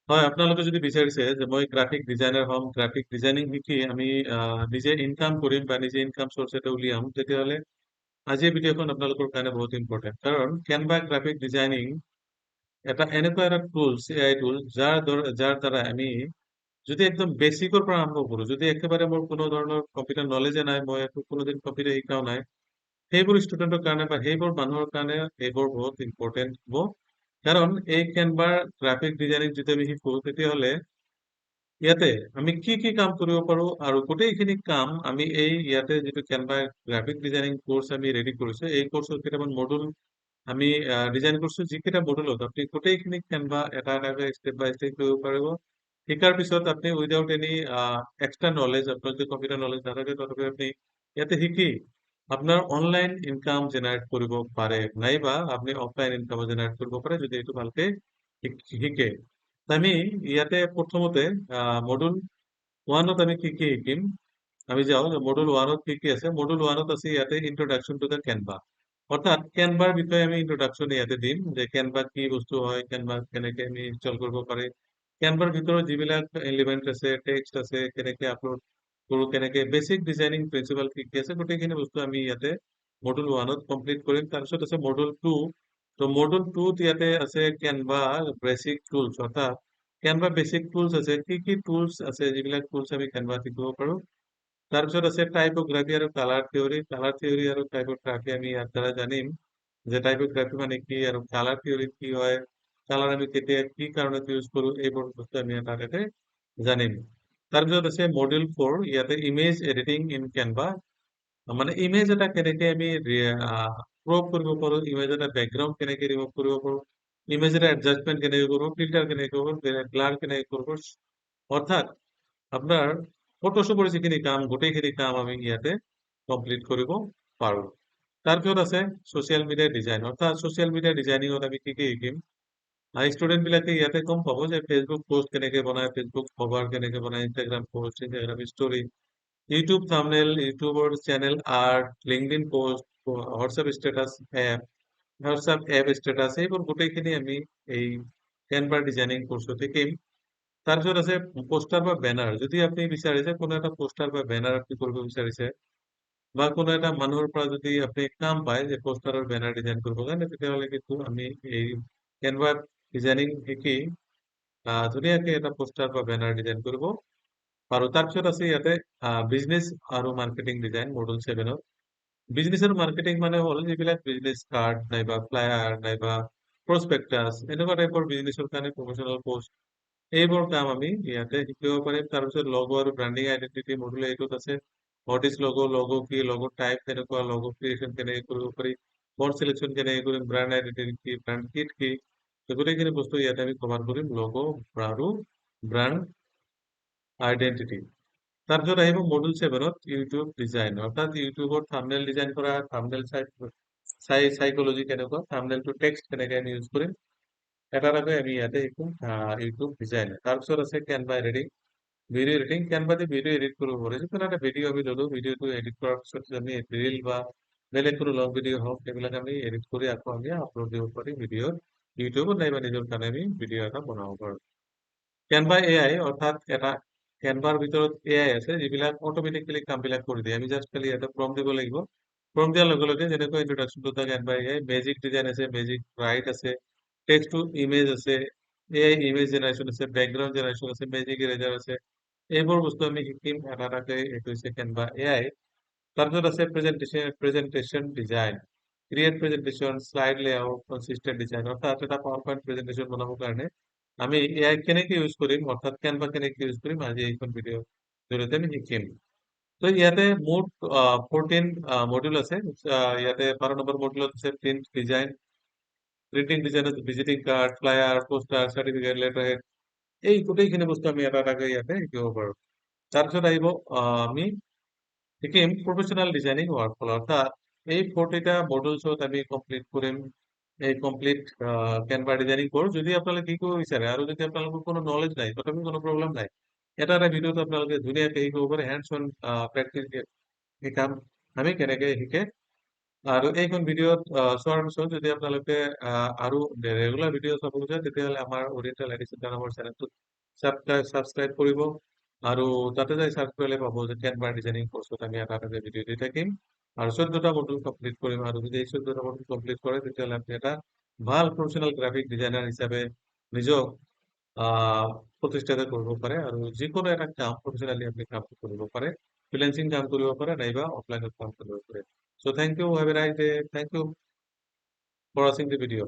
হয়, আপোনালোকে যদি বিচাৰিছে যে মই গ্ৰাফিক ডিজাইনাৰ হ'ম, গ্ৰাফিক ডিজাইনিং শিকি আমি নিজে ইনকাম কৰিম বা নিজে ইনকাম চ'ৰ্চ এটা উলিয়াম, তেতিয়াহ'লে আজিৰ ভিডিঅ'খন আপোনালোকৰ কাৰণে বহুত ইম্পৰ্টেণ্ট। কাৰণ কেনভা গ্ৰাফিক ডিজাইনিং এনেকুৱা এটা টুলছ, এআই টুল, যাৰ দ্বাৰা আমি যদি একদম বেচিকৰ পৰা আৰম্ভ কৰো, যদি একেবাৰে মোৰ কোনো ধৰণৰ কম্পিউটাৰ নলেজে নাই, মই একো কোনোদিন কম্পিউটাৰ শিকাও নাই, সেইবোৰ ষ্টুডেন্টৰ কাৰণে বা সেইবোৰ মানুহৰ কাৰণে এইবোৰ বহুত ইম্পৰ্টেণ্ট হ'ব। কাৰণ এই কেনভাৰ গ্ৰাফিক ডিজাইনিং যদি আমি শিকো, তেতিয়াহ'লে ইয়াতে আমি কি কি কাম কৰিব পাৰো আৰু গোটেইখিনি কাম আমি ইয়াতে যিটো কেনভা গ্ৰাফিক ডিজাইনিং কোৰ্স আমি ৰেডি কৰিছো, এই কোৰ্সৰ কেইটামান মডুল আমি ডিজাইন কৰিছো, যিকেইটা মডুলত আপুনি গোটেইখিনি কেনভা এটা এটাকৈ ষ্টেপ বাই ষ্টেপ কৰিব পাৰিব। শিকাৰ পিছত আপুনি উইদাউট এনি এক্সট্ৰা নলেজ, আপোনাৰ যদি কম্পিউটাৰ নলেজ নাথাকে, তথাপি আপুনি ইয়াতে শিকি আপোনাৰ অনলাইন ইনকাম জেনাৰেট কৰিব পাৰে, নাইবা আপুনি অফলাইন ইনকাম জেনাৰেট কৰিব পাৰে যদি এইটো ভালকে শিকে। আমি ইয়াতে প্ৰথমতে মডুল ওৱানত আমি কি কি শিকিম, আমি যাওঁ মডুল ওৱানত কি কি আছে। মডুল ওৱানত আছে ইয়াতে ইন্ট্ৰডাকশ্যন টু দ্য কেনভা, অৰ্থাৎ কেনভাৰ বিষয়ে আমি ইন্ট্ৰডাকশ্যন ইয়াতে দিম, যে কেনভা কি বস্তু হয়, কেনভা কেনেকে আমি ইনষ্টল কৰিব পাৰে, কেনভাৰ ভিতৰত যিবিলাক এলিমেন্ট আছে, টেক্সট আছে, কেনেকে আপলোড কৰো, কেনেকে বেচিক ডিজাইনিং প্ৰিন্সিপাল কি কি আছে, গোটেইখিনি বস্তু আমি ইয়াতে মডুল ওৱানত কমপ্লিট কৰিম। তাৰপিছত আছে মডুল টু। তো মডুল টুত ইয়াতে আছে কেনভা বেচিক টুলছ, অৰ্থাৎ কেনভা বেচিক টুলছ আছে, কি কি টুলছ আছে, যিবিলাক টুলছ আমি কেনভাত শিকিব পাৰো। তাৰপিছত আছে টাইপোগ্ৰাফি আৰু কালাৰ থিয়ৰী। কালাৰ থিয়ৰী আৰু টাইপোগ্ৰাফি আমি ইয়াৰ দ্বাৰা জানিম যে টাইপোগ্ৰাফি মানে কি আৰু কালাৰ থিয়ৰী কি হয়, কালাৰ আমি কেতিয়া কি কাৰণত ইউজ কৰো, এইবোৰ বস্তু আমি এটা জানিম। তাৰপিছত আছে মডিউল 4, ইয়াতে ইমেজ এডিটিং ইন কেনভা, মানে ইমেজ এটা কেনেকে আমি ক্ৰপ কৰিব পাৰো, ইমেজ এটা বেকগ্ৰাউণ্ড কেনেকে ৰিমুভ কৰিব পাৰো, ইমেজ এটা এডজাষ্টমেন্ট কেনেকে কৰবো, ফিল্টাৰ কেনেকে কৰবো, ব্লাৰ কেনেকে কৰবো, অৰ্থাৎ আপনাৰ ফটোশ্বপৰ যিখিনি কাম, গোটেইখিনি কাম আমি ইয়াতে কমপ্লিট কৰিব পাৰো। তাৰপিছত আছে ছচিয়েল মিডিয়া ডিজাইন, অৰ্থাৎ ছচিয়েল মিডিয়া ডিজাইনিঙত আমি কি কি শিকিম। ষ্টুডেন্ট বিলাকে ইয়াতে গম পাব যে ফেচবুক পোষ্ট কেনেকে বনায়, ফেচবুক কভাৰ কেনেকে বনায়, Instagram post, Instagram story, YouTube thumbnail, ইউটিউবৰ channel art, LinkedIn post, WhatsApp status app, WhatsApp app status, এইবোৰ গোটেইখিনি আমি এই কেনভাৰ ডিজাইনিং কোৰ্সত শিকিম। তাৰপিছত আছে পোষ্টাৰ বা বেনাৰ। যদি আপুনি বিচাৰিছে কোনো এটা পোষ্টাৰ বা বেনাৰ আপনি কৰিব বিচাৰিছে, বা কোনো এটা মানুহৰ পৰা যদি আপনি কাম পায় যে পোষ্টাৰ আৰু বেনাৰ ডিজাইন কৰিব কাৰণে, তেতিয়াহ'লে কিন্তু আমি এই কেনভা ডিজাইনিং শিকি ধুনীয়াকে এটা পোষ্টাৰ বা বেনাৰ ডিজাইন কৰিব পাৰো। তাৰপিছত আছে ইয়াতে বিজনেছ আৰু মাৰ্কেটিং ডিজাইন মডুল 7ত। বিজনেছ আৰু মাৰ্কেটিং মানে হ'ল যিবিলাক বিজনেছ কাৰ্ড নাইবা ফ্লায়াৰ নাইবা প্ৰসপেক্টাছ, এনেকুৱা টাইপৰ বিজনেছৰ কাৰণে প্ৰমোশনাল পোষ্ট, এইবোৰ কাম আমি ইয়াতে শিকিব পাৰিম। তাৰপিছত লগো আৰু ব্ৰাণ্ডিং আইডেন্টিটি মডুল 8ত আছে। হোৱাট ইজ লগো, লগো কি, লগো টাইপ কেনেকুৱা, লগো ক্ৰিয়েশ্যন কেনেকে কৰিব পাৰি, ফন্ট চিলেকশ্যন কেনেকে কৰিম, ব্ৰাণ্ড আইডেন্টিটি কি, ব্ৰাণ্ড কিট কি, গোটেইখিনি বস্তু ইয়াতে আমি কভাৰ কৰিম, লগো আৰু ব্ৰাণ্ড আইডেন্টিটি। তাৰপিছত আহিব মডুল 7ত ইউটিউব ডিজাইন, অৰ্থাৎ ইউটিউবৰ থাম্বনেল ডিজাইন কৰা, থাম্বনেল সাইকোলজি কেনেকুৱা, থাম্বনেলটো টেক্সট কেনেকে আমি ইউজ কৰিম, এটা এটাকৈ আমি ইয়াতে শিকিম ইউটিউব ডিজাইন। তাৰপিছত আছে Canva editing, video' editing. Canva দি ভিডিঅ' এডিট কৰিব পাৰি। যিকোনো এটা ভিডিঅ' আমি ল'লো, ভিডিঅ'টো এডিট কৰাৰ পিছত আমি ৰিল বা বেলেগ কোনো লং ভিডিঅ' হওক, সেইবিলাক আমি এডিট কৰি আকৌ আমি আপলোড দিব পাৰি ভিডিঅ'ত, ইউটিউবত নাইবা নিজৰ কাৰণে আমি ভিডিঅ' এটা বনাব পাৰো। কেনভা এআই, অৰ্থাৎ এটা কেনভাৰ ভিতৰত এআই আছে, যিবিলাক অট'মেটিকেলি কামবিলাক কৰি দিয়ে। আমি জাষ্ট খালি ইয়াতে প্ৰম্পট দিব লাগিব। প্ৰম্পট দিয়াৰ লগে লগে যেনেকৈ introduction to the Canva AI, magic design আছে, মেজিক ৰাইট আছে, টেক্সট টু ইমেজ আছে, এআই ইমেজ জেনাৰেশ্যন আছে, বেকগ্ৰাউণ্ড জেনাৰেশ্যন আছে, মেজিক ইৰেজাৰ আছে, এইবোৰ বস্তু আমি শিকিম এটা এটাকৈ। এইটো হৈছে কেনভা এআই। তাৰপিছত আছে presentation design, create presentation, slide layout, consistent design, অৰ্থাৎ এটা পাৱাৰ পইণ্ট প্ৰেজেন্টেশন বনাবৰ কাৰণে আমি এআই কেনেকে ইউজ কৰিম, অৰ্থাৎ কেনভা কেনেকে ইউজ কৰিম, আজি এইখন ভিডিঅ' জৰিয়তে আমি শিকিম। তো ইয়াতে মুঠ 14 মডিউল আছে। ইয়াতে 12 নম্বৰ মডিউলত আছে প্ৰিন্ট ডিজাইন, প্ৰিন্টিং ডিজাইনত visiting card, flyer, poster, certificate, letter head, এই গোটেইখিনি বস্তু আমি এটা এটাকৈ ইয়াতে শিকিব পাৰো। তাৰপিছত আহিব আমি শিকিম প্ৰফেশ্যনেল ডিজাইনিং ৱৰ্কফ্ল, অৰ্থাৎ এই 40টা মডুলছত আমি কমপ্লিট কৰিম এই কমপ্লিট কেনভা ডিজাইনিং কোৰ্স। যদি আপোনালোকে শিকিব বিচাৰে আৰু যদি আপোনালোকৰ কোনো নলেজ নাই, তথাপি কোনো প্ৰব্লেম নাই, এটা এটা ভিডিঅ'ত আপোনালোকে ধুনীয়াকে শিকিব পাৰে। হেণ্ডছ অন প্ৰেক্টিচ শিকাম আমি কেনেকে শিকে আৰু এইখন ভিডিঅ'ত চোৱাৰ পিছত যদি আপোনালোকে আৰু ৰেগুলাৰ ভিডিঅ' চাব খোজে তেতিয়াহ'লে আমাৰ অৰিয়েণ্টেল আইটি চেণ্টাৰ নামৰ চেনেলটোত ছাবস্ক্ৰাইব কৰিব আৰু তাতে যাই চাৰ্চ কৰিলে পাব যে কেনভা ডিজাইনিং কৰ্চত আমি এটা এটা ভিডিঅ' দি থাকিম আৰু 14টা মডুল কমপ্লিট কৰিম আৰু যদি এই 14টা মডুল কমপ্লিট কৰে তেতিয়াহ'লে আপুনি এটা ভাল প্ৰফেচনেল গ্ৰাফিক ডিজাইনাৰ হিচাপে নিজক প্ৰতিষ্ঠিত কৰিব পাৰে আৰু যিকোনো এটা কাম প্ৰফেচনেলি আপুনি কাম কৰিব পাৰে ফ্ৰিলেন্সিং কাম কৰিব পাৰে নাইবা অফলাইনত কাম কৰিব পাৰে। So thank you. Have a nice day. Thank you for watching the video.